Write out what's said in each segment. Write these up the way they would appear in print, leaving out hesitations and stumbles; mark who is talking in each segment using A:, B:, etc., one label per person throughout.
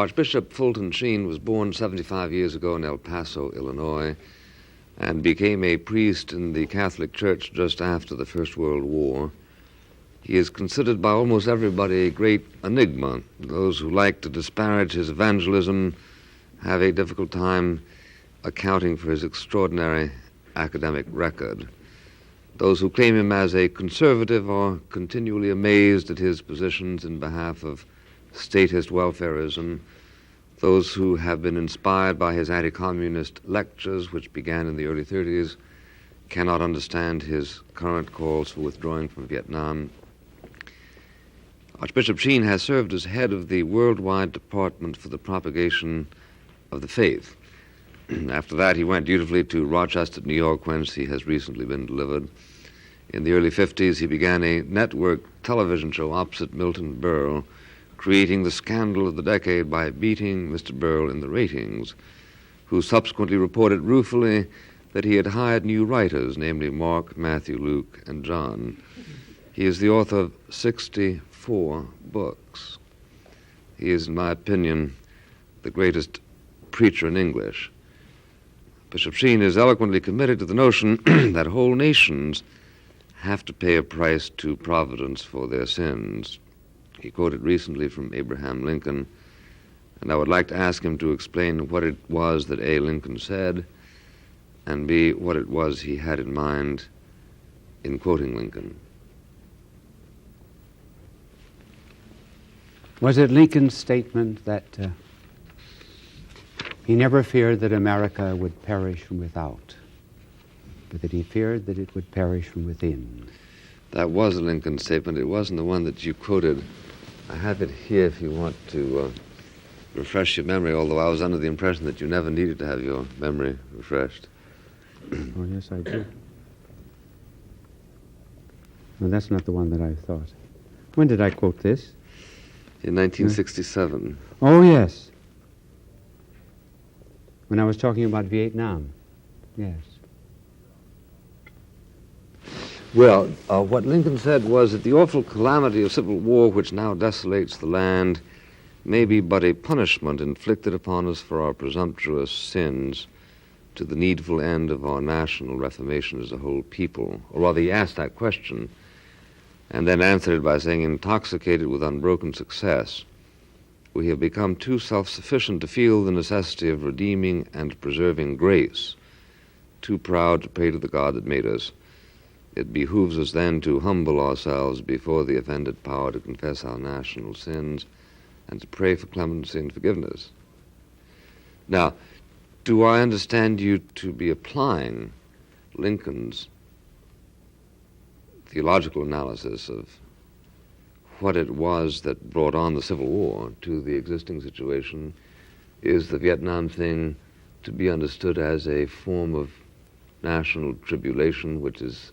A: Archbishop Fulton Sheen was born 75 years ago in El Paso, Illinois, and became a priest in the Catholic Church just after the First World War. He is considered by almost everybody a great enigma. Those who like to disparage his evangelism have a difficult time accounting for his extraordinary academic record. Those who claim him as a conservative are continually amazed at his positions in behalf of statist welfarism. Those who have been inspired by his anti-communist lectures, which began in the early 30s, cannot understand his current calls for withdrawing from Vietnam. Archbishop Sheen has served as head of the Worldwide Department for the Propagation of the Faith. After that, he went dutifully to Rochester, New York, whence he has recently been delivered. In the early 50s, he began a network television show opposite Milton Berle, creating the scandal of the decade by beating Mr. Berle in the ratings, who subsequently reported ruefully that he had hired new writers, namely Mark, Matthew, Luke, and John. He is the author of 64 books. He is, in my opinion, the greatest preacher in English. Bishop Sheen is eloquently committed to the notion that whole nations have to pay a price to Providence for their sins. He quoted recently from Abraham Lincoln, and I would like to ask him to explain what it was that A. Lincoln said, and B. what it was he had in mind in quoting Lincoln.
B: Was it Lincoln's statement that he never feared that America would perish from without, but that he feared that it would perish from within?
A: That was a Lincoln statement. It wasn't the one that you quoted. I have it here if you want to refresh your memory, although I was under the impression that you never needed to have your memory refreshed.
B: Oh, yes, I do. No, that's not the one that I thought. When did I quote this?
A: In 1967.
B: Oh, yes. When I was talking about Vietnam. Yes.
A: Well, what Lincoln said was that the awful calamity of civil war which now desolates the land may be but a punishment inflicted upon us for our presumptuous sins to the needful end of our national reformation as a whole people. Or rather, he asked that question and then answered it by saying, intoxicated with unbroken success, we have become too self-sufficient to feel the necessity of redeeming and preserving grace, too proud to pray to the God that made us. It behooves us then to humble ourselves before the offended power, to confess our national sins, and to pray for clemency and forgiveness. Now, do I understand you to be applying Lincoln's theological analysis of what it was that brought on the Civil War to the existing situation? Is the Vietnam thing to be understood as a form of national tribulation, which is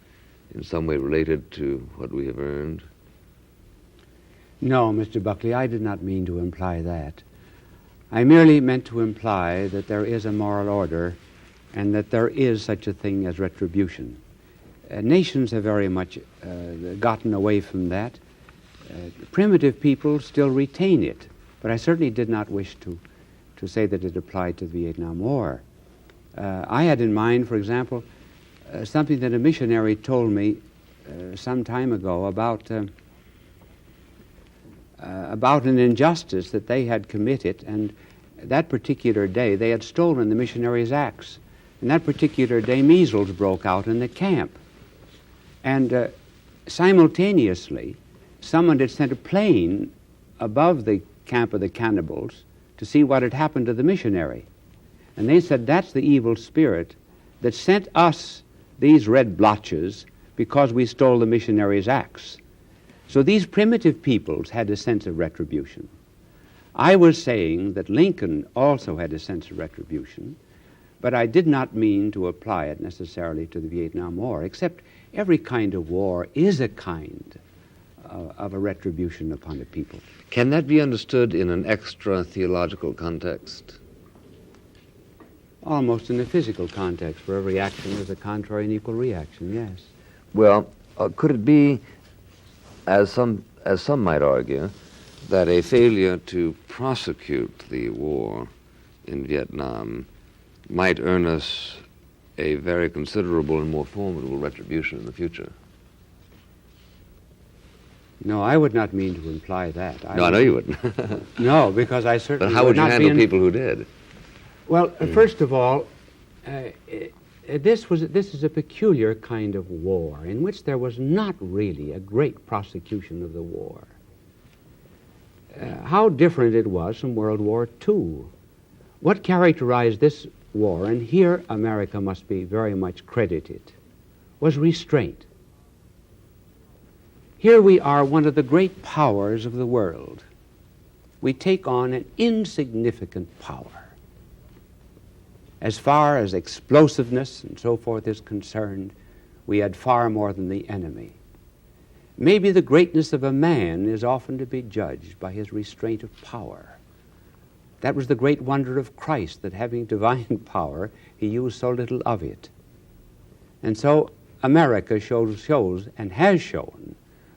A: in some way related to what we have earned?
B: No, Mr. Buckley, I did not mean to imply that. I merely meant to imply that there is a moral order and that there is such a thing as retribution. Nations have very much gotten away from that. Primitive people still retain it, but I certainly did not wish to say that it applied to the Vietnam War. I had in mind, for example, something that a missionary told me some time ago about an injustice that they had committed, and that particular day they had stolen the missionaries' axe. And that particular day measles broke out in the camp. And simultaneously, someone had sent a plane above the camp of the cannibals to see what had happened to the missionary. And they said, that's the evil spirit that sent us these red blotches because we stole the missionary's axe. So these primitive peoples had a sense of retribution. I was saying that Lincoln also had a sense of retribution, but I did not mean to apply it necessarily to the Vietnam War, except every kind of war is a kind of a retribution upon a people.
A: Can that be understood in an extra-theological context?
B: Almost in a physical context, where every action is a contrary and equal reaction, yes.
A: Well, could it be, as some might argue, that a failure to prosecute the war in Vietnam might earn us a very considerable and more formidable retribution in the future.
B: No, I would not mean to imply that.
A: I know you wouldn't.
B: No, because I certainly
A: But how would you
B: not
A: handle people who did?
B: Well, first of all, this is a peculiar kind of war in which there was not really a great prosecution of the war. How different it was from World War II. What characterized this war, and here America must be very much credited, was restraint. Here we are, one of the great powers of the world. We take on an insignificant power. As far as explosiveness and so forth is concerned, we had far more than the enemy. Maybe the greatness of a man is often to be judged by his restraint of power. That was the great wonder of Christ, that having divine power, he used so little of it. And so America shows and has shown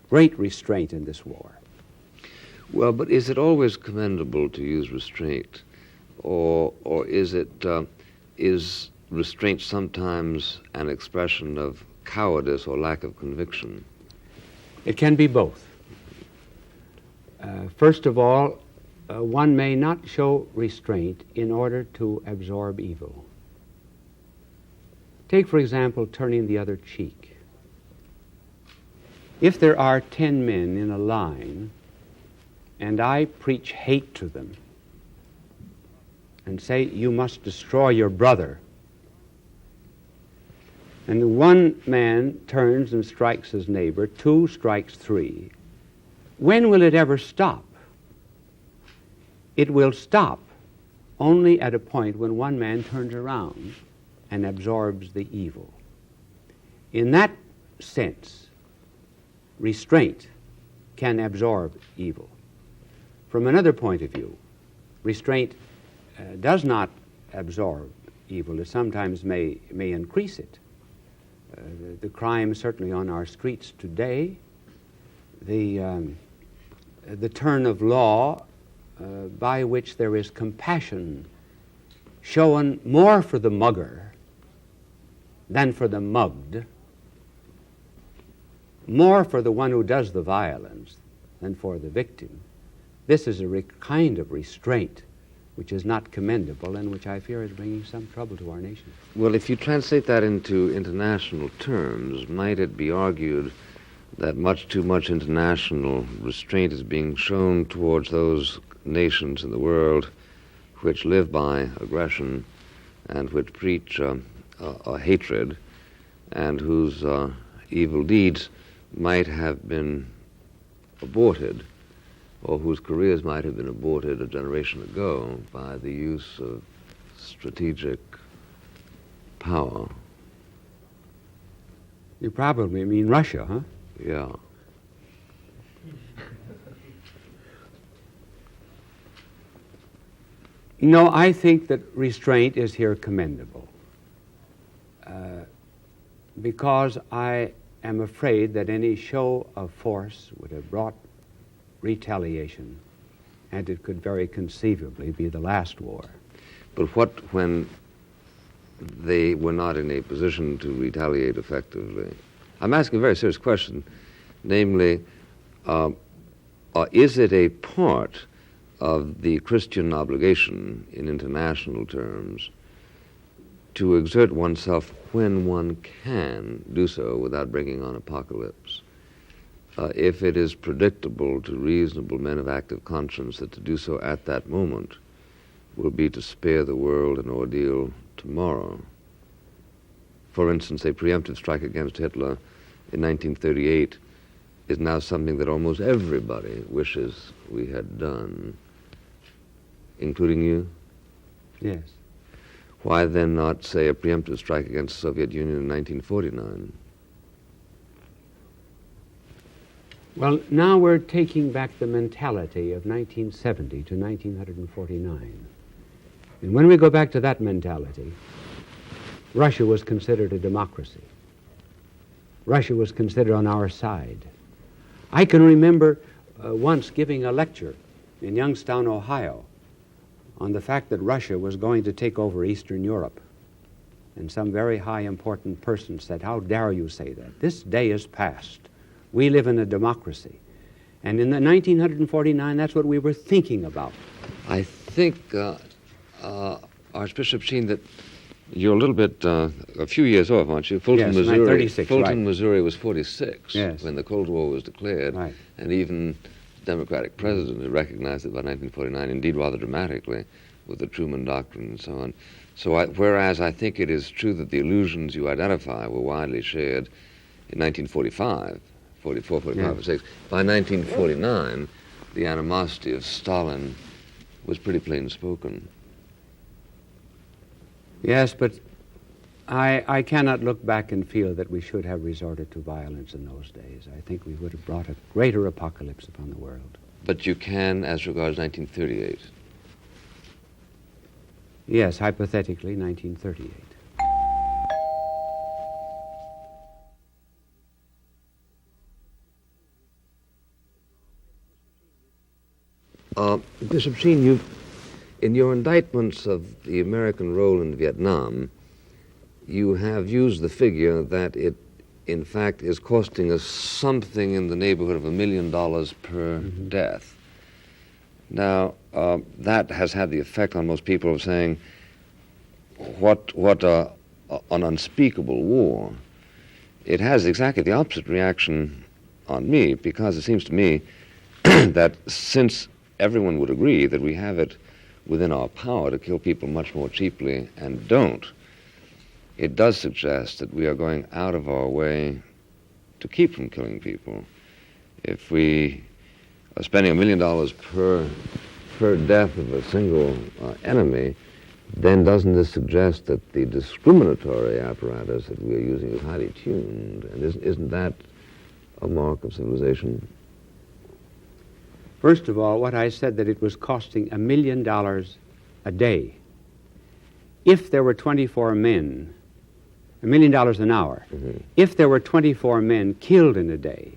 B: great restraint in this war.
A: Well, but is it always commendable to use restraint? Or is restraint sometimes an expression of cowardice or lack of conviction?
B: It can be both. First of all, one may not show restraint in order to absorb evil. Take, for example, turning the other cheek. If there are 10 men in a line, and I preach hate to them, and say, you must destroy your brother, and one man turns and strikes his neighbor, 2 strikes 3, when will it ever stop? It will stop only at a point when one man turns around and absorbs the evil. In that sense, restraint can absorb evil. From another point of view, restraint does not absorb evil. It sometimes may increase it. The crime certainly on our streets today, the turn of law by which there is compassion shown more for the mugger than for the mugged, more for the one who does the violence than for the victim. This is a kind of restraint which is not commendable and which I fear is bringing some trouble to our nation.
A: Well, if you translate that into international terms, might it be argued that much too much international restraint is being shown towards those nations in the world which live by aggression and which preach a hatred and whose evil deeds might have been aborted, or whose careers might have been aborted a generation ago by the use of strategic power?
B: You probably mean Russia, huh?
A: Yeah.
B: No, I think that restraint is here commendable because I am afraid that any show of force would have brought retaliation, and it could very conceivably be the last war.
A: But what when they were not in a position to retaliate effectively? I'm asking a very serious question, namely, is it a part of the Christian obligation in international terms to exert oneself when one can do so without bringing on apocalypse? If it is predictable to reasonable men of active conscience that to do so at that moment will be to spare the world an ordeal tomorrow. For instance, a preemptive strike against Hitler in 1938 is now something that almost everybody wishes we had done, including you?
B: Yes.
A: Why then not, say, a preemptive strike against the Soviet Union in 1949?
B: Well, now we're taking back the mentality of 1970 to 1949. And when we go back to that mentality, Russia was considered a democracy. Russia was considered on our side. I can remember once giving a lecture in Youngstown, Ohio, on the fact that Russia was going to take over Eastern Europe. And some very high important person said, "How dare you say that? This day is past. We live in a democracy." And in 1949, that's what we were thinking about.
A: I think, Archbishop Sheen, that you're a little bit, a few years off, aren't you? Fulton,
B: yes,
A: Missouri.
B: 36,
A: Fulton,
B: right.
A: Missouri was 46
B: yes.
A: when the Cold War was declared.
B: Right.
A: And even the Democratic president had recognized it by 1949, indeed rather dramatically, with the Truman Doctrine and so on. So whereas I think it is true that the illusions you identify were widely shared in 1945, 44, 45,
B: yes.
A: 46, by 1949, the animosity of Stalin was pretty plain spoken.
B: Yes, but I cannot look back and feel that we should have resorted to violence in those days. I think we would have brought a greater apocalypse upon the world.
A: But you can, as regards 1938.
B: Yes, hypothetically, 1938.
A: Bishop Sheen, in your indictments of the American role in Vietnam, you have used the figure that it, in fact, is costing us something in the neighborhood of $1 million per death. Now, that has had the effect on most people of saying, what an unspeakable war. It has exactly the opposite reaction on me, because it seems to me that since everyone would agree that we have it within our power to kill people much more cheaply and don't, it does suggest that we are going out of our way to keep from killing people. If we are spending $1 million per death of a single enemy, then doesn't this suggest that the discriminatory apparatus that we are using is highly tuned? And isn't that a mark of civilization?
B: First of all, what I said that it was costing $1 million a day. If there were 24 men, $1 million an hour.
A: Mm-hmm.
B: If there were 24 men killed in a day,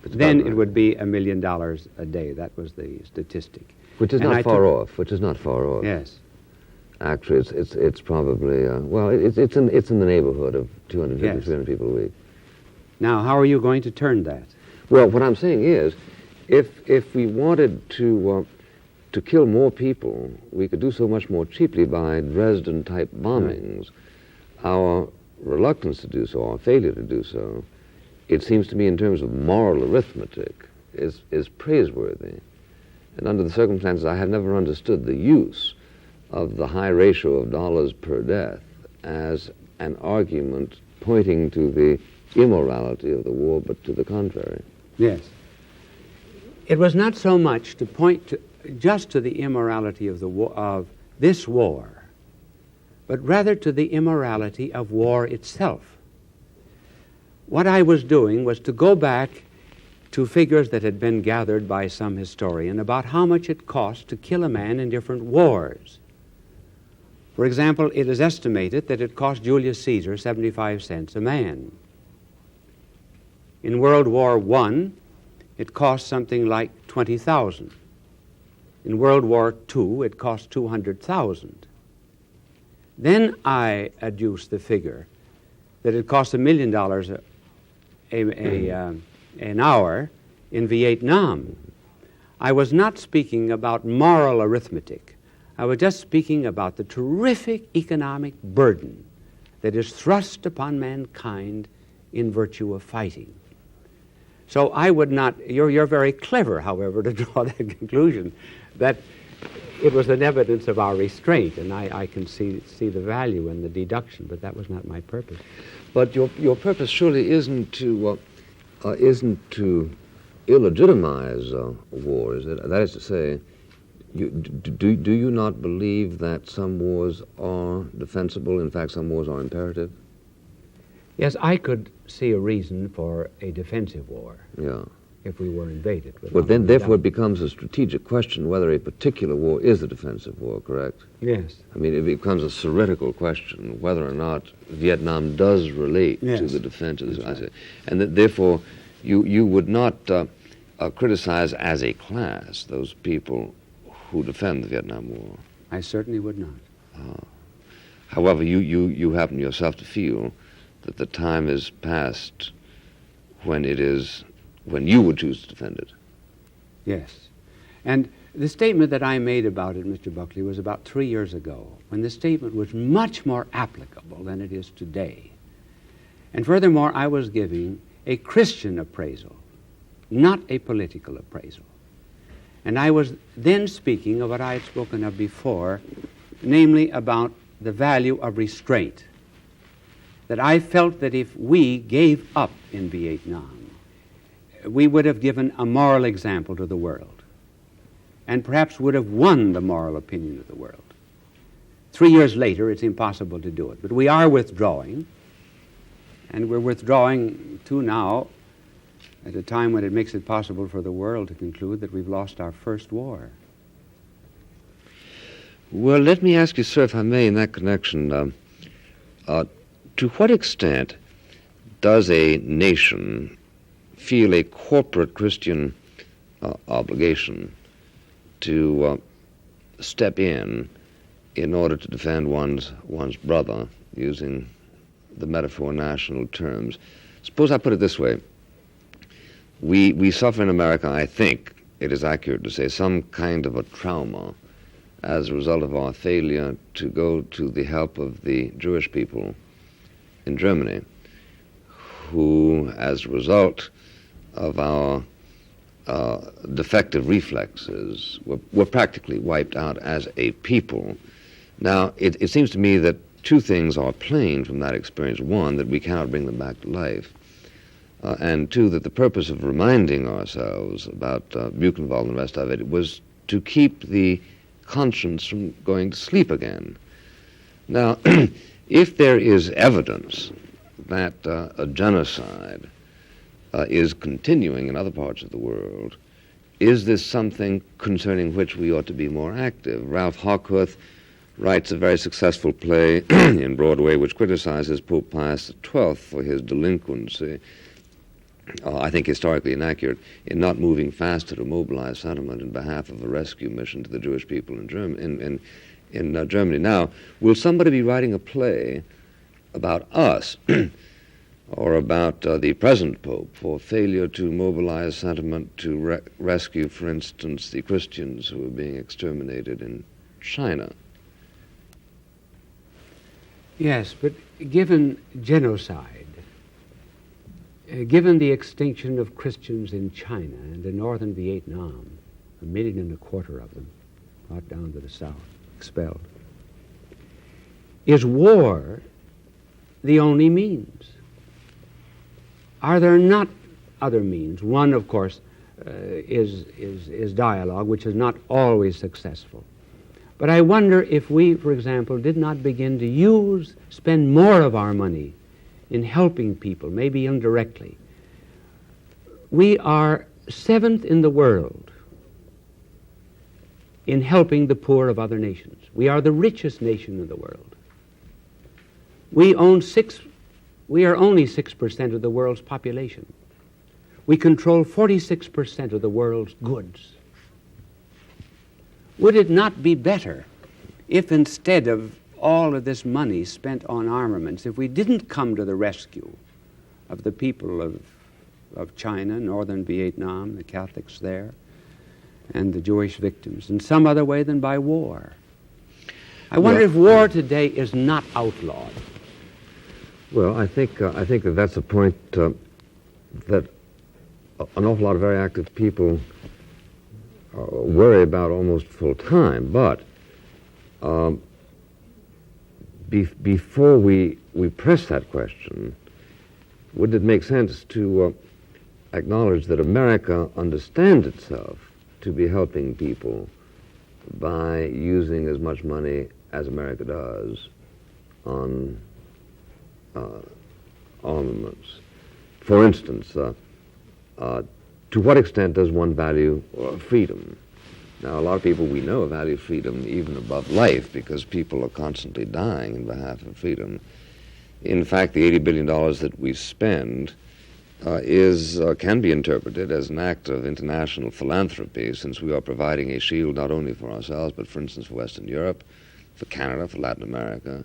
B: then
A: right.
B: it would be $1 million a day. That was the statistic.
A: Which is not far off. Which is not far off.
B: Yes.
A: Actually, it's probably it's in the neighborhood of 250,
B: yes.
A: 300 people a week.
B: Now, how are you going to turn that?
A: Well, what I'm saying is, if we wanted to kill more people, we could do so much more cheaply by Dresden-type bombings. Our reluctance to do so, our failure to do so, it seems to me, in terms of moral arithmetic, is praiseworthy. And under the circumstances, I have never understood the use of the high ratio of dollars per death as an argument pointing to the immorality of the war, but to the contrary.
B: Yes. It was not so much to point to just to the immorality of of this war, but rather to the immorality of war itself. What I was doing was to go back to figures that had been gathered by some historian about how much it cost to kill a man in different wars. For example, it is estimated that it cost Julius Caesar 75 cents a man. In World War I, it cost something like 20,000. In World War II, it cost 200,000. Then I adduced the figure that it cost $1 million an hour in Vietnam. I was not speaking about moral arithmetic. I was just speaking about the terrific economic burden that is thrust upon mankind in virtue of fighting. So I would not, you're very clever, however, to draw that conclusion, that it was an evidence of our restraint, and I can see the value in the deduction, but that was not my purpose.
A: But your purpose surely isn't to illegitimize war, is it? That is to say, do you not believe that some wars are defensible? In fact, some wars are imperative?
B: Yes, I could see a reason for a defensive war.
A: Yeah.
B: If we were invaded.
A: Well, then, therefore, it becomes a strategic question whether a particular war is a defensive war, correct?
B: Yes.
A: I mean, it becomes a theoretical question whether or not Vietnam does relate to the defense of this.
B: Right.
A: And that, therefore, you would not criticize as a class those people who defend the Vietnam War.
B: I certainly would not.
A: However, you happen yourself to feel that the time is past when you would choose to defend it.
B: Yes. And the statement that I made about it, Mr. Buckley, was about 3 years ago, when the statement was much more applicable than it is today. And furthermore, I was giving a Christian appraisal, not a political appraisal. And I was then speaking of what I had spoken of before, namely about the value of restraint. That I felt that if we gave up in Vietnam, we would have given a moral example to the world, and perhaps would have won the moral opinion of the world. 3 years later, it's impossible to do it. But we are withdrawing, and we're withdrawing to now at a time when it makes it possible for the world to conclude that we've lost our first war.
A: Well, let me ask you, sir, if I may, in that connection, to what extent does a nation feel a corporate Christian obligation to step in order to defend one's brother, using the metaphor national terms? Suppose I put it this way. We suffer in America, I think it is accurate to say, some kind of a trauma as a result of our failure to go to the help of the Jewish people in Germany, who, as a result of our defective reflexes, were practically wiped out as a people. Now, it seems to me that two things are plain from that experience. One, that we cannot bring them back to life. And two, that the purpose of reminding ourselves about Buchenwald and the rest of it was to keep the conscience from going to sleep again. Now, if there is evidence that a genocide is continuing in other parts of the world, is this something concerning which we ought to be more active? Ralph Hawkworth writes a very successful play in Broadway which criticizes Pope Pius XII for his delinquency, I think historically inaccurate, in not moving faster to mobilize sentiment in behalf of a rescue mission to the Jewish people in Germany. Now, will somebody be writing a play about us or about the present Pope for failure to mobilize sentiment to rescue, for instance, the Christians who are being exterminated in China?
B: Yes, but given genocide, given the extinction of Christians in China and in northern Vietnam, 1.25 million of them brought down to the south, expelled, is war the only means? Are there not other means? One, of course, is dialogue, which is not always successful. But I wonder if we, for example, did not begin to spend more of our money in helping people, maybe indirectly. We are 7th in the world in helping the poor of other nations. We are the richest nation in the world. We are only 6% of the world's population. We control 46% of the world's goods. Would it not be better if, instead of all of this money spent on armaments, if we didn't come to the rescue of the people of China, northern Vietnam, the Catholics there, and the Jewish victims, in some other way than by war? I wonder if war today is not outlawed.
A: Well, I think that that's a point that an awful lot of very active people worry about almost full time. But before we press that question, wouldn't it make sense to acknowledge that America understands itself to be helping people by using as much money as America does on armaments? For instance, to what extent does one value freedom? Now, a lot of people we know value freedom even above life because people are constantly dying in behalf of freedom. In fact, the $80 billion that we spend can be interpreted as an act of international philanthropy, since we are providing a shield not only for ourselves, but for instance for Western Europe, for Canada, for Latin America,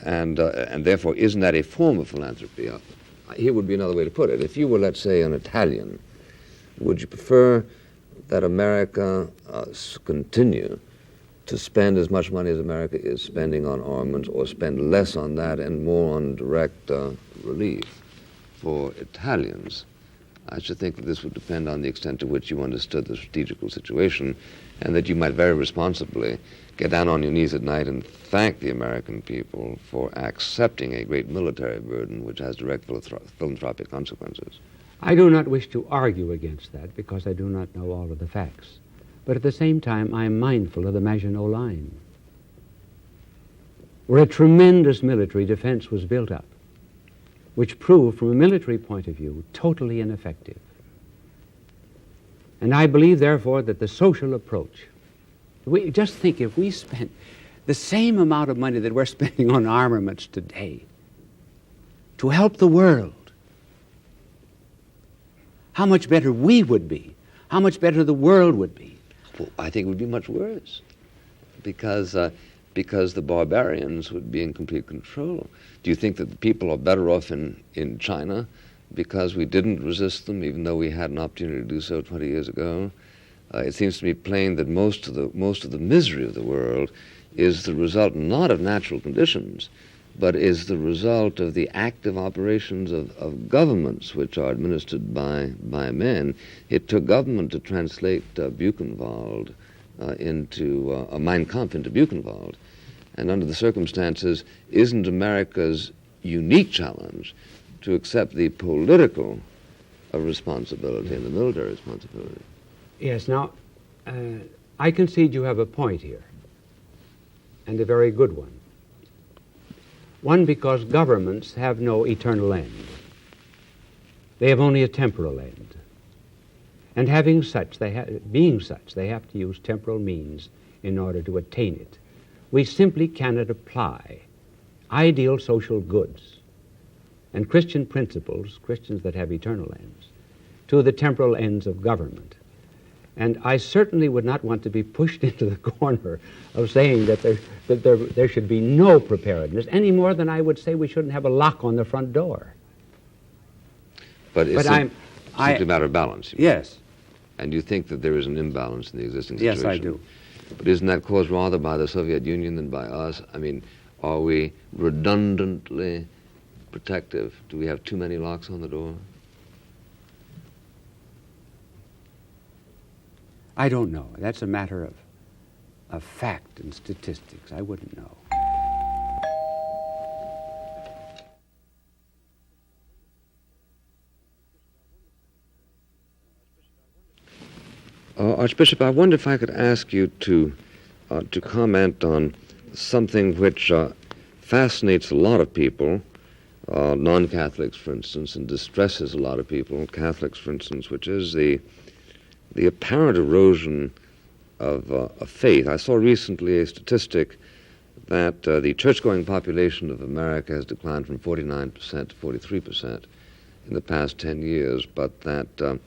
A: and therefore isn't that a form of philanthropy? Here would be another way to put it. If you were, let's say, an Italian, would you prefer that America continue to spend as much money as America is spending on armaments, or spend less on that and more on direct relief? For Italians, I should think that this would depend on the extent to which you understood the strategical situation, and that you might very responsibly get down on your knees at night and thank the American people for accepting a great military burden which has direct philanthropic consequences.
B: I do not wish to argue against that because I do not know all of the facts. But at the same time, I am mindful of the Maginot Line, where a tremendous military defense was built up, which proved, from a military point of view, totally ineffective. And I believe, therefore, that the social approach, just think, if we spent the same amount of money that we're spending on armaments today to help the world, how much better we would be, how much better the world would be.
A: Well, I think it would be much worse, because the barbarians would be in complete control. Do you think that the people are better off in China because we didn't resist them, even though we had an opportunity to do so 20 years ago? It seems to me plain that most of the misery of the world is the result not of natural conditions, but is the result of the active operations of governments which are administered by men. It took government to translate Buchenwald into Mein Kampf into Buchenwald. And under the circumstances, isn't America's unique challenge to accept the political responsibility and the military responsibility?
B: Yes, now, I concede you have a point here, and a very good one. One, because governments have no eternal end. They have only a temporal end. And being such, they have to use temporal means in order to attain it. We simply cannot apply ideal social goods and Christian principles, Christians that have eternal ends, to the temporal ends of government. And I certainly would not want to be pushed into the corner of saying that there should be no preparedness, any more than I would say we shouldn't have a lock on the front door.
A: But it's simply a matter of balance.
B: Yes.
A: And you think that there is an imbalance in the existing situation?
B: Yes, I do.
A: But isn't that caused rather by the Soviet Union than by us? I mean, are we redundantly protective? Do we have too many locks on the door?
B: I don't know. That's a matter of fact and statistics. I wouldn't know.
A: Archbishop, I wonder if I could ask you to comment on something which fascinates a lot of people, non-Catholics, for instance, and distresses a lot of people, Catholics, for instance, which is the apparent erosion of faith. I saw recently a statistic that the church-going population of America has declined from 49% to 43% in the past 10 years, but that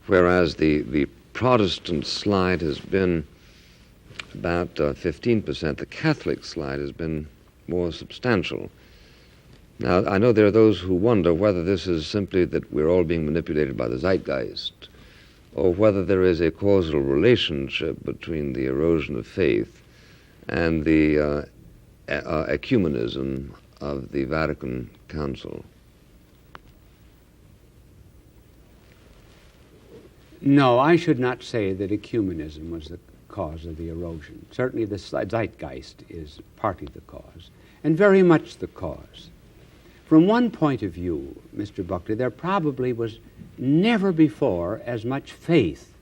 A: whereas the Protestant slide has been about 15%, the Catholic slide has been more substantial. Now, I know there are those who wonder whether this is simply that we're all being manipulated by the zeitgeist, or whether there is a causal relationship between the erosion of faith and the ecumenism of the Vatican Council.
B: No, I should not say that ecumenism was the cause of the erosion. Certainly the zeitgeist is partly the cause, and very much the cause. From one point of view, Mr. Buckley, there probably was never before as much faith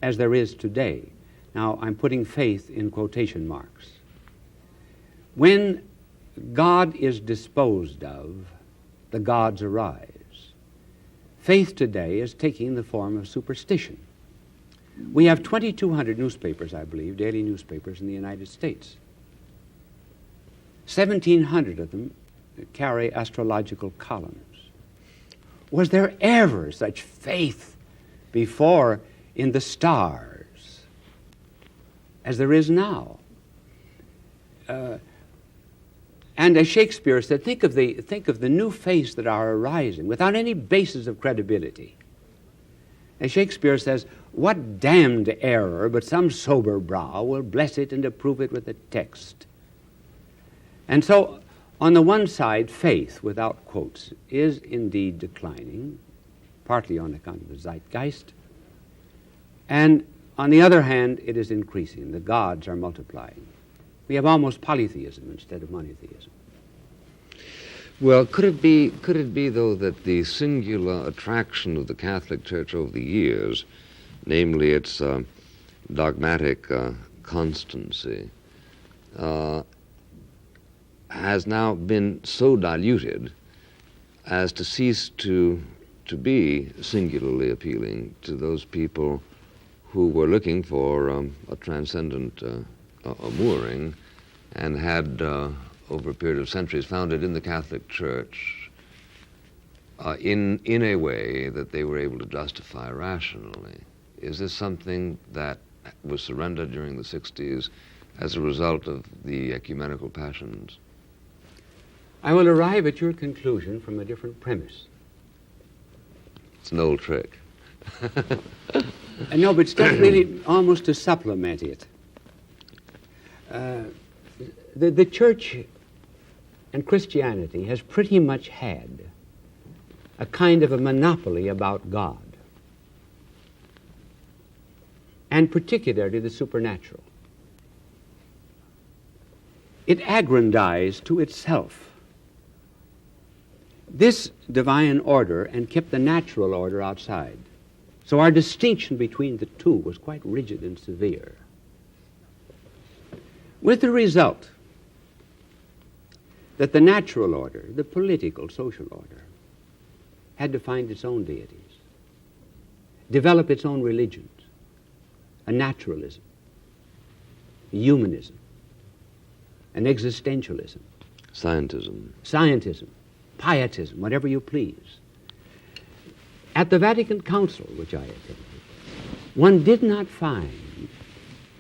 B: as there is today. Now, I'm putting faith in quotation marks. When God is disposed of, the gods arise. Faith today is taking the form of superstition. We have 2,200 newspapers, I believe, daily newspapers in the United States. 1,700 of them carry astrological columns. Was there ever such faith before in the stars as there is now? And as Shakespeare said, think of the new faiths that are arising without any basis of credibility. As Shakespeare says, what damned error but some sober brow will bless it and approve it with a text. And so, on the one side, faith, without quotes, is indeed declining, partly on account of the zeitgeist. And on the other hand, it is increasing. The gods are multiplying. We have almost polytheism instead of monotheism.
A: Well, could it be, though, that the singular attraction of the Catholic Church over the years, namely its dogmatic constancy, has now been so diluted as to cease to be singularly appealing to those people who were looking for a transcendent mooring and had, over a period of centuries, found it in the Catholic Church in a way that they were able to justify rationally? Is this something that was surrendered during the 60s as a result of the ecumenical passions?
B: I will arrive at your conclusion from a different premise.
A: It's an old trick.
B: No, but it's just really almost to supplement it. The Church and Christianity has pretty much had a kind of a monopoly about God, and particularly the supernatural. It aggrandized to itself this divine order and kept the natural order outside. So our distinction between the two was quite rigid and severe. With the result that the natural order, the political, social order, had to find its own deities, develop its own religions, a naturalism, a humanism, an existentialism, scientism, pietism, whatever you please. At the Vatican Council, which I attended, one did not find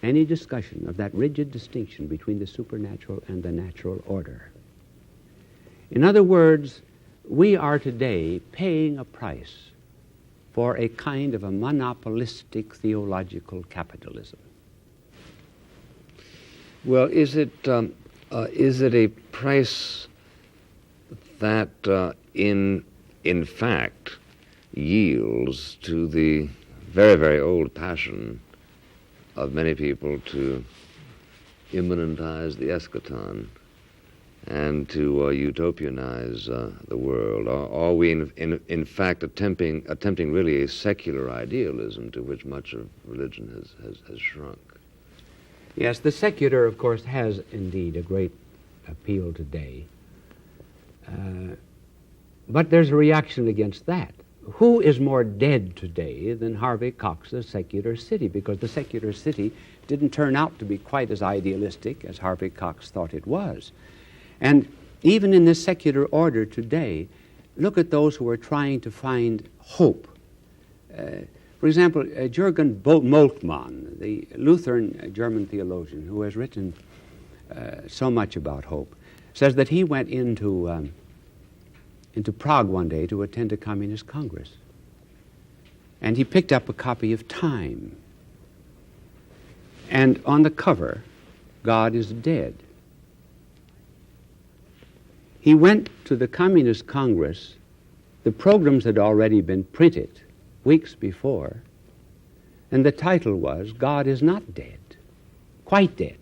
B: any discussion of that rigid distinction between the supernatural and the natural order. In other words, we are today paying a price for a kind of a monopolistic theological capitalism.
A: Well, is it a price that in fact yields to the very, very old passion of many people to immanentize the eschaton and to utopianize the world? Are we in fact attempting really a secular idealism to which much of religion has shrunk?
B: Yes, the secular, of course, has indeed a great appeal today. But there's a reaction against that. Who is more dead today than Harvey Cox's Secular City? Because the Secular City didn't turn out to be quite as idealistic as Harvey Cox thought it was. And even in this secular order today, look at those who are trying to find hope. For example, Jürgen Moltmann, the Lutheran German theologian who has written so much about hope, says that he went into Prague one day to attend a communist congress. And he picked up a copy of Time. And on the cover, God is dead. He went to the Communist Congress. The programs had already been printed weeks before, and the title was, God is not dead, quite dead.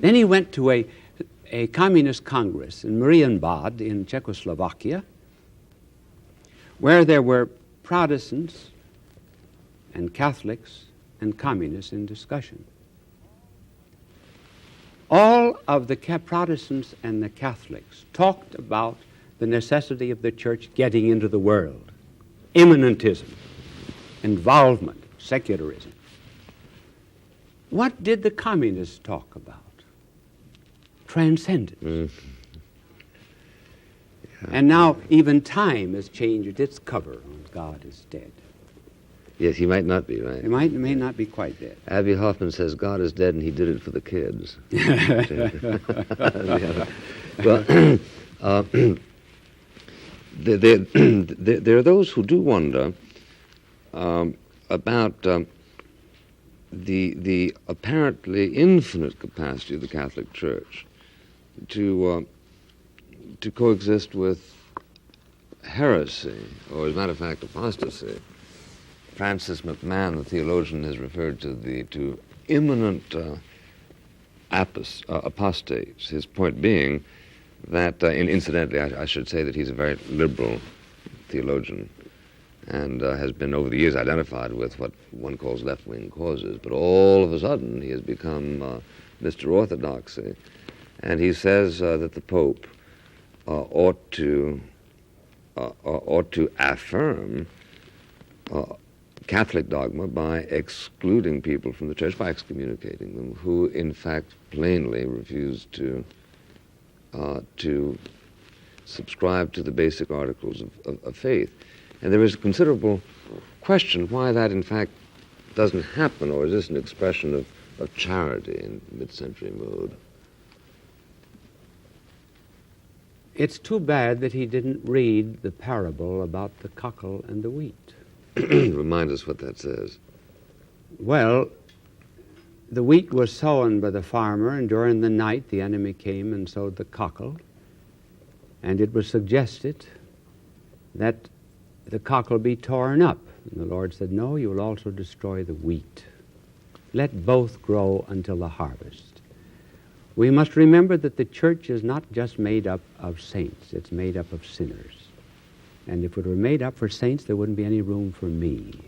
B: Then he went to a Communist Congress in Marienbad in Czechoslovakia, where there were Protestants and Catholics and communists in discussion. All of the Protestants and the Catholics talked about the necessity of the church getting into the world, immanentism, involvement, secularism. What did the communists talk about? Transcendence. And now even time has changed its cover on God is dead.
A: Yes, he might not be, right?
B: It may not be quite dead.
A: Abby Hoffman says God is dead and he did it for the kids. Well, there are those who do wonder about the apparently infinite capacity of the Catholic Church to coexist with heresy, or as a matter of fact, apostasy. Francis McMahon, the theologian, has referred to imminent apostates. His point being that, incidentally, I should say that he's a very liberal theologian and has been over the years identified with what one calls left-wing causes, but all of a sudden he has become Mr. Orthodoxy, and he says that the Pope ought to affirm Catholic dogma by excluding people from the church, by excommunicating them, who in fact plainly refuse to subscribe to the basic articles of faith. And there is a considerable question why that in fact doesn't happen, or is this an expression of charity in mid-century mode?
B: It's too bad that he didn't read the parable about the cockle and the wheat.
A: Remind us what that says.
B: Well, the wheat was sown by the farmer, and during the night the enemy came and sowed the cockle. And it was suggested that the cockle be torn up. And the Lord said, no, you will also destroy the wheat. Let both grow until the harvest. We must remember that the church is not just made up of saints, it's made up of sinners. And if it were made up for saints, there wouldn't be any room for me.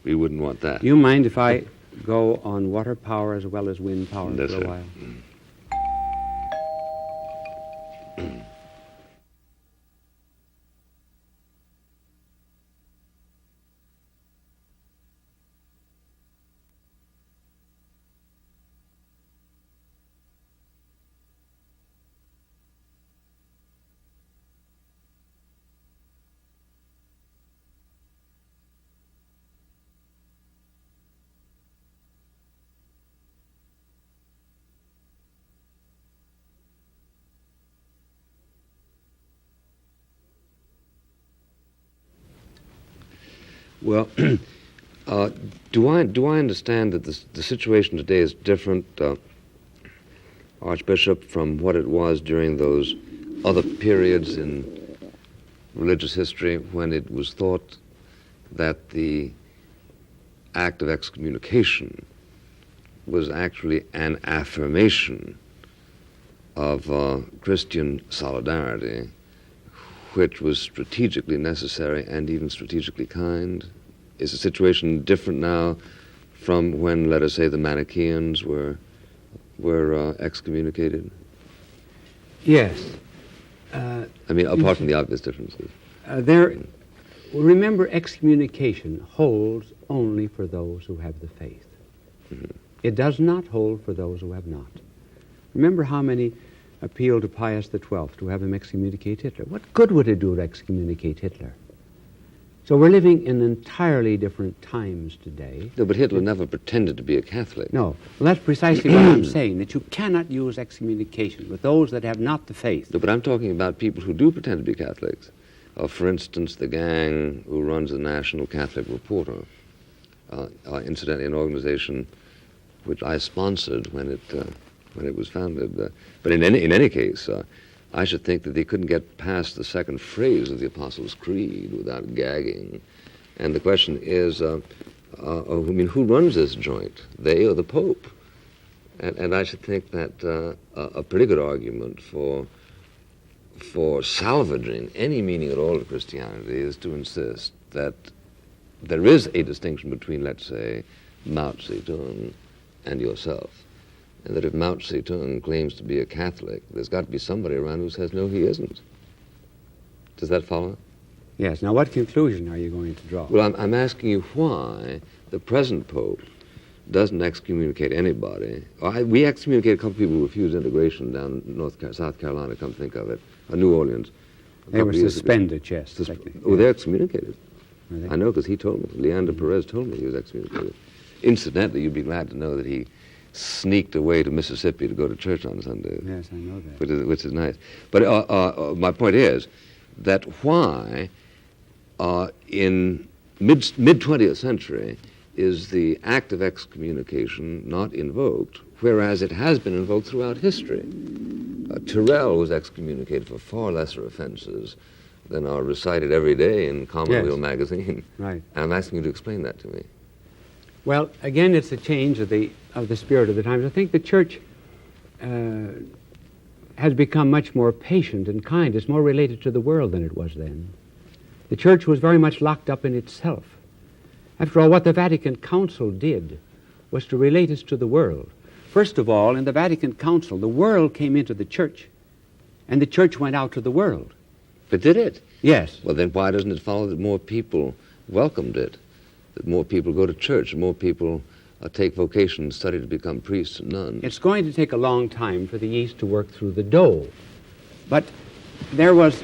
A: We wouldn't want that.
B: Do you mind if I go on water power as well as wind power
A: Yes,
B: for a
A: sir.
B: while?
A: Well, do I understand that the situation today is different, Archbishop, from what it was during those other periods in religious history when it was thought that the act of excommunication was actually an affirmation of Christian solidarity, which was strategically necessary and even strategically kind? Is the situation different now from when, let us say, the Manichaeans were excommunicated?
B: Yes.
A: I mean, apart from the obvious differences.
B: Remember, excommunication holds only for those who have the faith.
A: Mm-hmm.
B: It does not hold for those who have not. Remember how many appealed to Pius XII to have him excommunicate Hitler. What good would it do to excommunicate Hitler? So we're living in entirely different times today.
A: No, but Hitler never pretended to be a Catholic.
B: No. Well, that's precisely what I'm saying, that you cannot use excommunication with those that have not the faith.
A: No, but I'm talking about people who do pretend to be Catholics. For instance, the gang who runs the National Catholic Reporter, incidentally an organization which I sponsored when it was founded. But in any case, I should think that they couldn't get past the second phrase of the Apostles' Creed without gagging. And the question is, who runs this joint, they or the Pope? And I should think that a pretty good argument for salvaging any meaning at all of Christianity is to insist that there is a distinction between, let's say, Mao Zedong and yourself. And that if Mao Zedong claims to be a Catholic, there's got to be somebody around who says, no, he isn't. Does that follow?
B: Yes. Now, what conclusion are you going to draw?
A: Well, I'm asking you why the present Pope doesn't excommunicate anybody. We excommunicated a couple people who refused integration down in South Carolina, come think of it, or New Orleans.
B: They were suspended, yes.
A: They're excommunicated.
B: They?
A: I know, because he told me. Leander Perez told me he was excommunicated. Incidentally, you'd be glad to know that he sneaked away to Mississippi to go to church on Sunday.
B: Yes, I know that.
A: Which is nice. But my point is that why in mid-20th century is the act of excommunication not invoked, whereas it has been invoked throughout history. Tyrrell was excommunicated for far lesser offenses than are recited every day in Commonweal magazine.
B: Right.
A: And I'm asking you to explain that to me.
B: Well, again, it's a change of the spirit of the times. I think the church has become much more patient and kind. It's more related to the world than it was then. The church was very much locked up in itself. After all, what the Vatican Council did was to relate us to the world. First of all, in the Vatican Council, the world came into the church, and the church went out to the world.
A: But did it?
B: Yes.
A: Well, then why doesn't it follow that more people welcomed it? That more people go to church, and more people take vocation and study to become priests and nuns?
B: It's going to take a long time for the yeast to work through the dough. But there was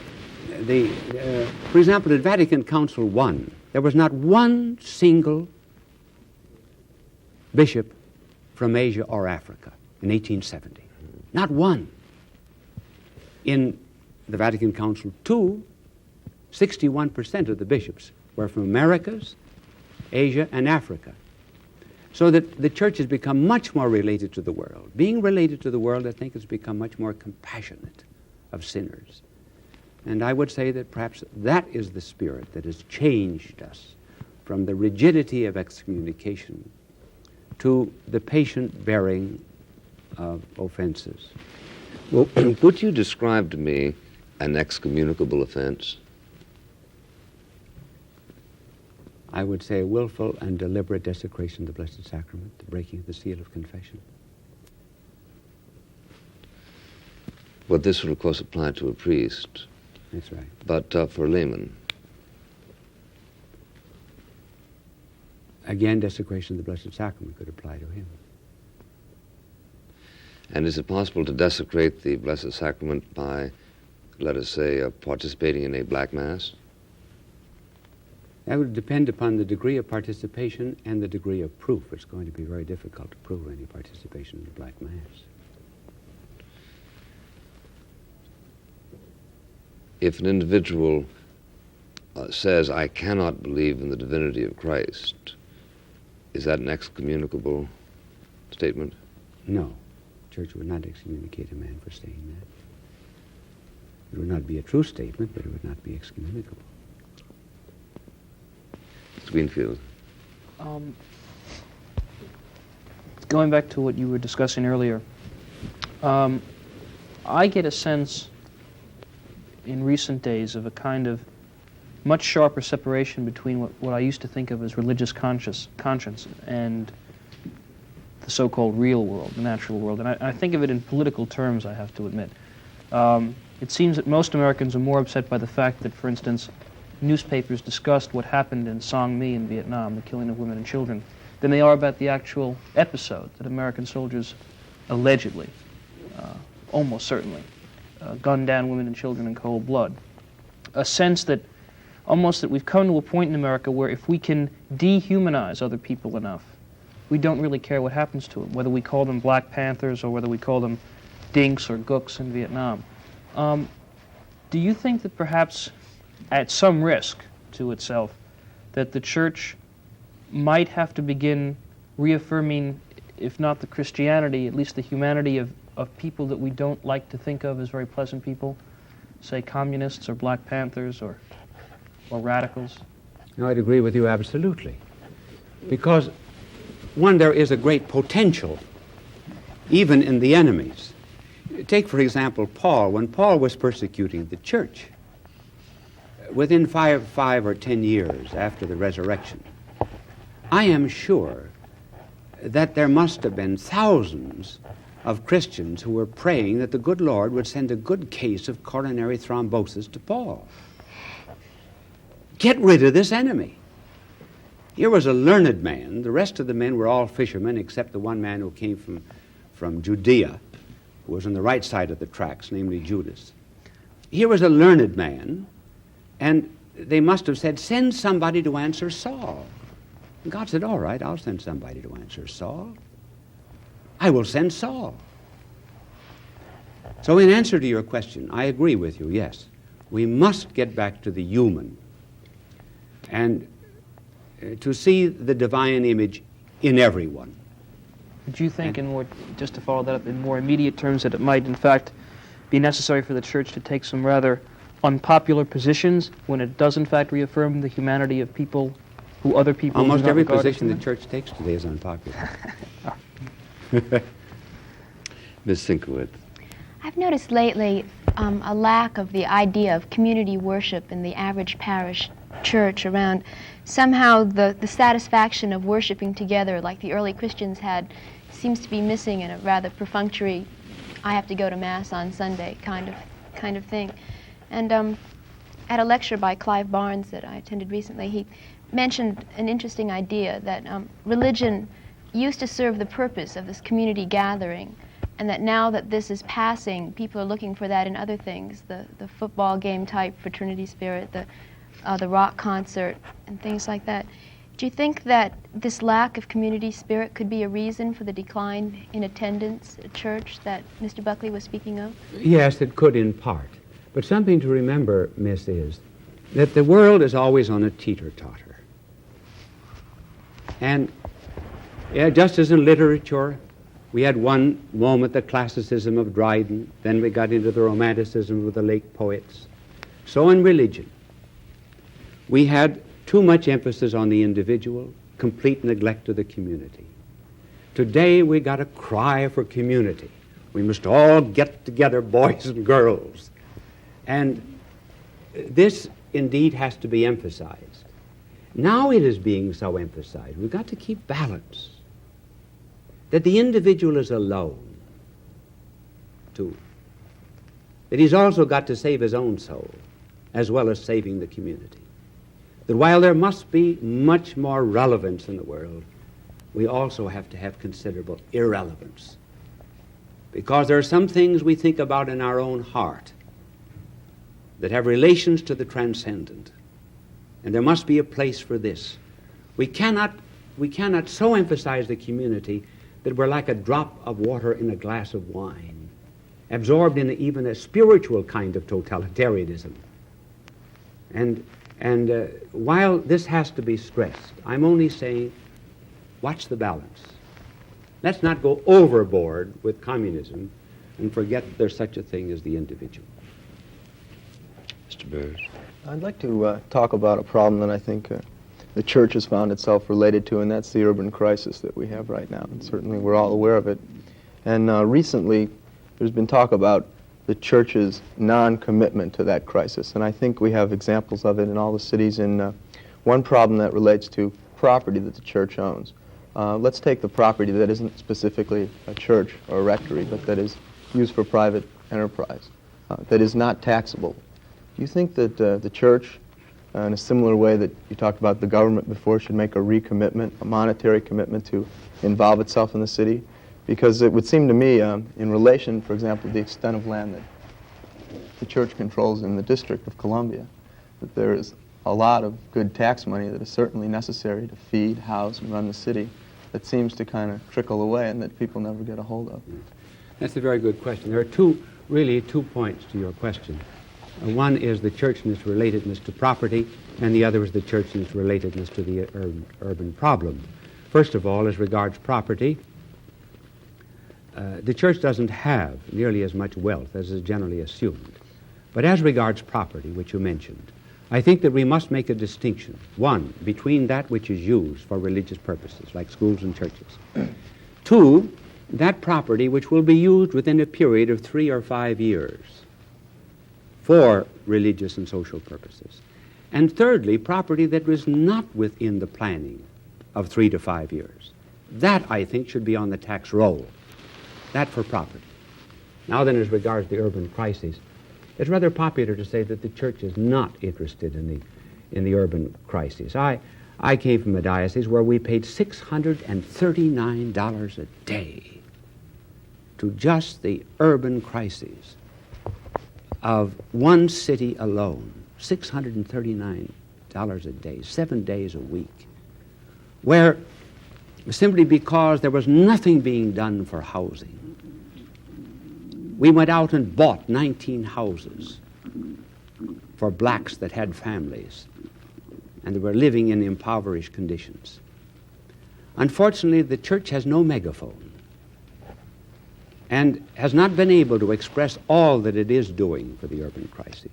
B: for example, at Vatican Council I, there was not one single bishop from Asia or Africa in 1870. Not one. In the Vatican Council II, 61% of the bishops were from Americas, Asia, and Africa. So that the church has become much more related to the world. Being related to the world, I think, has become much more compassionate of sinners. And I would say that perhaps that is the spirit that has changed us from the rigidity of excommunication to the patient bearing of offenses.
A: Well, would you describe to me an excommunicable offense?
B: I would say willful and deliberate desecration of the Blessed Sacrament, the breaking of the seal of confession.
A: Well, this would, of course, apply to a priest.
B: That's right.
A: But for a layman?
B: Again, desecration of the Blessed Sacrament could apply to him.
A: And is it possible to desecrate the Blessed Sacrament by, let us say, participating in a black mass?
B: That would depend upon the degree of participation and the degree of proof. It's going to be very difficult to prove any participation in the black mass.
A: If an individual says, I cannot believe in the divinity of Christ, is that an excommunicable statement?
B: No. The church would not excommunicate a man for saying that. It would not be a true statement, but it would not be excommunicable.
A: Mr. Greenfield.
C: Going back to what you were discussing earlier, I get a sense in recent days of a kind of much sharper separation between what I used to think of as religious conscience and the so-called real world, the natural world. And I think of it in political terms, I have to admit. It seems that most Americans are more upset by the fact that, for instance, newspapers discussed what happened in Song Mi in Vietnam, the killing of women and children, than they are about the actual episode that American soldiers allegedly, almost certainly, gunned down women and children in cold blood. A sense that almost that we've come to a point in America where if we can dehumanize other people enough, we don't really care what happens to them, whether we call them Black Panthers or whether we call them dinks or gooks in Vietnam. Do you think that perhaps at some risk to itself that the church might have to begin reaffirming, if not the Christianity, at least the humanity of people that we don't like to think of as very pleasant people, say communists or Black Panthers or radicals?
B: No, I'd agree with you absolutely. Because, one, there is a great potential, even in the enemies. Take, for example, Paul. When Paul was persecuting the church, within five or 10 years after the resurrection, I am sure that there must have been thousands of Christians who were praying that the good Lord would send a good case of coronary thrombosis to Paul. Get rid of this enemy. Here was a learned man. The rest of the men were all fishermen, except the one man who came from Judea, who was on the right side of the tracks, namely Judas. Here was a learned man, and they must have said, send somebody to answer Saul. And God said, all right, I'll send somebody to answer Saul. I will send Saul. So in answer to your question, I agree with you, yes. We must get back to the human and to see the divine image in everyone.
C: Do you think, just to follow that up, in more immediate terms, that it might, in fact, be necessary for the Church to take some rather unpopular positions when it does, in fact, reaffirm the humanity of people who other people
B: almost
C: do not
B: every
C: regard
B: position
C: as
B: the Church takes today is unpopular.
A: Ms. Sinkowitz.
D: I've noticed lately a lack of the idea of community worship in the average parish church around. Somehow the satisfaction of worshiping together like the early Christians had seems to be missing in a rather perfunctory, I have to go to Mass on Sunday kind of thing. And at a lecture by Clive Barnes that I attended recently, he mentioned an interesting idea that religion used to serve the purpose of this community gathering, and that now that this is passing, people are looking for that in other things, the football game type fraternity spirit, the rock concert, and things like that. Do you think that this lack of community spirit could be a reason for the decline in attendance at church that Mr. Buckley was speaking of?
B: Yes, it could in part. But something to remember, Miss, is that the world is always on a teeter-totter. And just as in literature, we had one moment, the classicism of Dryden, then we got into the romanticism of the late poets. So in religion, we had too much emphasis on the individual, complete neglect of the community. Today we got a cry for community. We must all get together, boys and girls. And this indeed has to be emphasized. Now it is being so emphasized. We've got to keep balance. That the individual is alone, too. That he's also got to save his own soul, as well as saving the community. That while there must be much more relevance in the world, we also have to have considerable irrelevance. Because there are some things we think about in our own heart that have relations to the transcendent. And there must be a place for this. We cannot so emphasize the community that we're like a drop of water in a glass of wine, absorbed in even a spiritual kind of totalitarianism. And while this has to be stressed, I'm only saying, watch the balance. Let's not go overboard with communism and forget that there's such a thing as the individual.
A: Mr. Burrs.
E: I'd like to talk about a problem that I think the church has found itself related to, and that's the urban crisis that we have right now. And certainly we're all aware of it. And recently there's been talk about the church's non-commitment to that crisis. And I think we have examples of it in all the cities. In one problem that relates to property that the church owns. Let's take the property that isn't specifically a church or a rectory, but that is used for private enterprise, that is not taxable. Do you think that the church, in a similar way that you talked about the government before, should make a recommitment, a monetary commitment to involve itself in the city? Because it would seem to me, in relation, for example, to the extent of land that the church controls in the District of Columbia, that there is a lot of good tax money that is certainly necessary to feed, house, and run the city that seems to kind of trickle away and that people never get a hold of.
B: That's a very good question. There are really two points to your question. One is the church and its relatedness to property, and the other is the church and its relatedness to the urban problem. First of all, as regards property, the church doesn't have nearly as much wealth as is generally assumed. But as regards property, which you mentioned, I think that we must make a distinction, one, between that which is used for religious purposes, like schools and churches. Two, that property which will be used within a period of 3 or 5 years for religious and social purposes. And thirdly, property that was not within the planning of 3 to 5 years. That, I think, should be on the tax roll. That for property. Now then, as regards the urban crisis, it's rather popular to say that the church is not interested in the urban crisis. I came from a diocese where we paid $639 a day to just the urban crises of one city alone. $639 a day, 7 days a week, where simply because there was nothing being done for housing, we went out and bought 19 houses for blacks that had families and they were living in impoverished conditions. Unfortunately, the church has no megaphone and has not been able to express all that it is doing for the urban crises.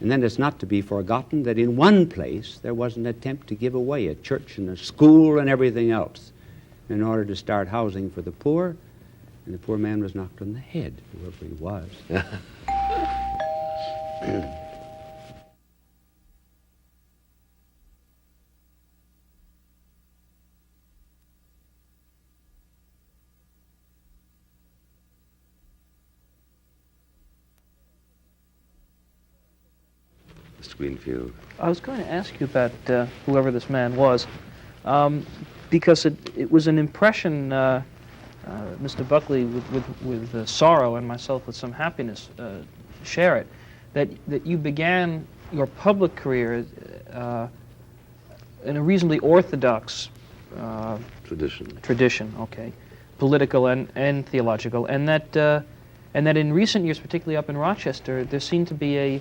B: And then it's not to be forgotten that in one place there was an attempt to give away a church and a school and everything else in order to start housing for the poor, and the poor man was knocked on the head, whoever he was.
A: Mr. Greenfield.
C: I was going to ask you about whoever this man was, because it was an impression, Mr. Buckley, with sorrow, and myself with some happiness, share it, that you began your public career in a reasonably orthodox tradition, okay, political and theological, and that in recent years, particularly up in Rochester, there seemed to be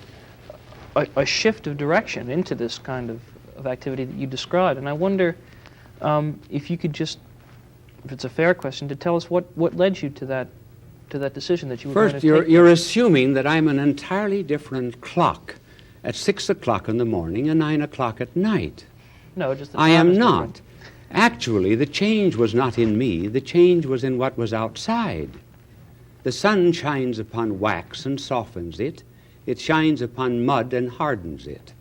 C: a shift of direction into this kind of activity that you described. And I wonder if you could just, if it's a fair question, to tell us what led you to that decision that you were going to take.
B: First, you're assuming that I'm an entirely different clock at 6 o'clock in the morning and 9 o'clock at night.
C: No, just the
B: I
C: time
B: am
C: is
B: not.
C: different.
B: Actually, the change was not in me. The change was in what was outside. The sun shines upon wax and softens it. It shines upon mud and hardens it.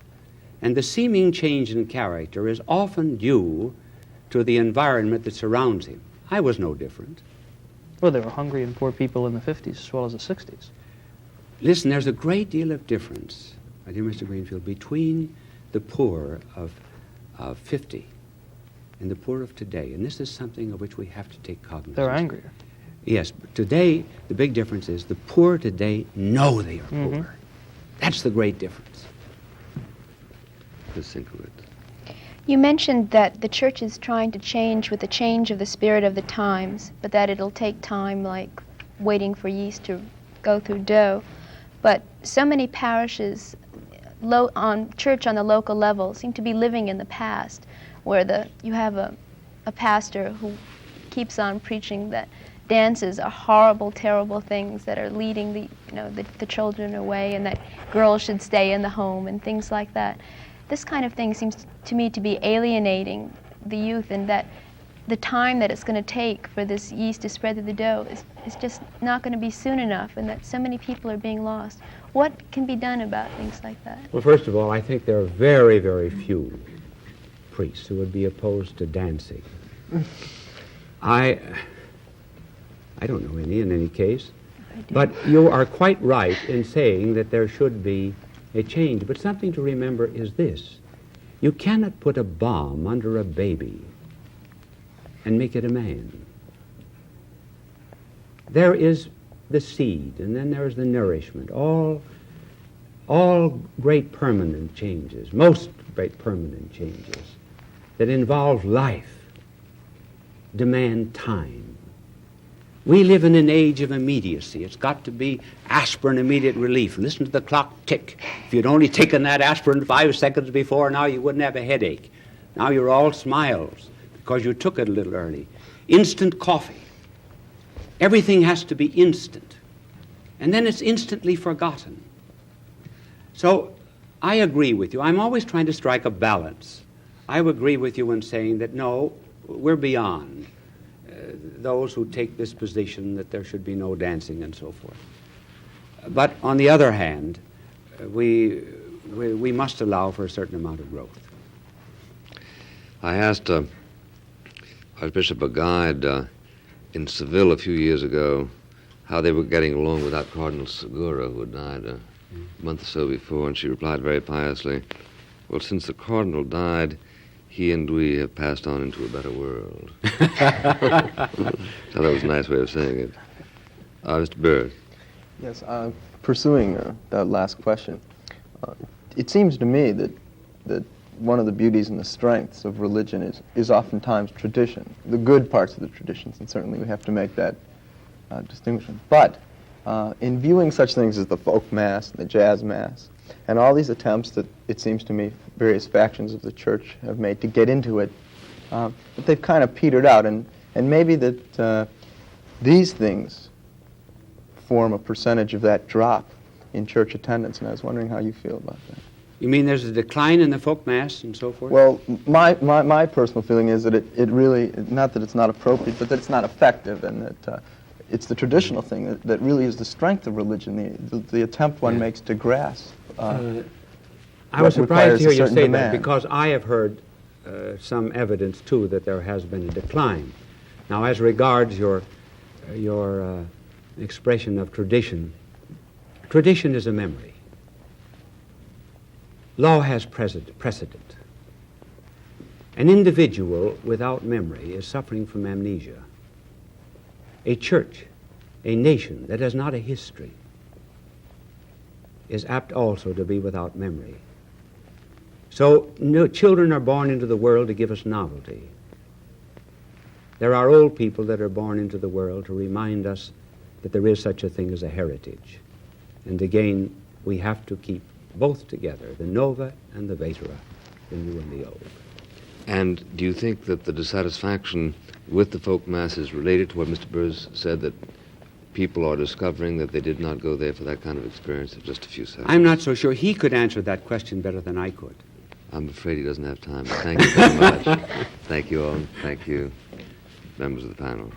B: And the seeming change in character is often due to the environment that surrounds him. I was no different.
C: Well, there were hungry and poor people in the 50s as well as the 60s.
B: Listen, there's a great deal of difference, my dear Mr. Greenfield, between the poor of 50 and the poor of today. And this is something of which we have to take cognizance.
C: They're angrier.
B: Yes, but today, the big difference is the poor today know they are poor. That's the great difference.
A: Let's think of it.
D: You mentioned that the church is trying to change with the change of the spirit of the times, but that it'll take time, like waiting for yeast to go through dough. But so many parishes, church on the local level, seem to be living in the past, where you have a pastor who keeps on preaching that dances are horrible, terrible things that are leading the children away, and that girls should stay in the home and things like that. This kind of thing seems to me to be alienating the youth, and that the time that it's going to take for this yeast to spread through the dough is just not going to be soon enough, and that so many people are being lost. What can be done about things like that?
B: Well, first of all, I think there are very, very few priests who would be opposed to dancing. I don't know any in any case. But you are quite right in saying that there should be a change. But something to remember is this. You cannot put a bomb under a baby and make it a man. There is the seed, and then there is the nourishment. All great permanent changes, most great permanent changes that involve life, demand time. We live in an age of immediacy. It's got to be aspirin, immediate relief. Listen to the clock tick. If you'd only taken that aspirin 5 seconds before, now you wouldn't have a headache. Now you're all smiles because you took it a little early. Instant coffee. Everything has to be instant. And then it's instantly forgotten. So I agree with you. I'm always trying to strike a balance. I would agree with you in saying that, no, we're beyond those who take this position that there should be no dancing and so forth. But on the other hand, we must allow for a certain amount of growth.
A: I asked Archbishop Agide in Seville a few years ago how they were getting along without Cardinal Segura, who had died a month or so before, and she replied very piously, well, since the Cardinal died, he and we have passed on into a better world. So that was a nice way of saying it. Mr. Burr.
E: Yes, pursuing that last question, it seems to me that one of the beauties and the strengths of religion is oftentimes tradition, the good parts of the traditions, and certainly we have to make that distinction. But in viewing such things as the folk mass and the jazz mass, and all these attempts that it seems to me various factions of the church have made to get into it, that they've kind of petered out, and maybe that these things form a percentage of that drop in church attendance, and I was wondering how you feel about that.
B: You mean there's a decline in the folk mass and so forth?
E: Well, my personal feeling is that it really, not that it's not appropriate, but that it's not effective, and that it's the traditional thing that really is the strength of religion, the attempt one makes to grasp.
B: I was surprised to hear you say that, because I have heard some evidence, too, that there has been a decline. Now, as regards your expression of tradition, tradition is a memory. Law has precedent. An individual without memory is suffering from amnesia. A church, a nation that has not a history, is apt also to be without memory. So children are born into the world to give us novelty. There are old people that are born into the world to remind us that there is such a thing as a heritage. And again, we have to keep both together, the Nova and the Vetera, the new and the old.
A: And do you think that the dissatisfaction with the folk mass is related to what Mr. Burrs said, that people are discovering that they did not go there for that kind of experience of just a few seconds?
B: I'm not so sure. He could answer that question better than I could.
A: I'm afraid he doesn't have time. But thank you very much. Thank you all. Thank you, members of the panel.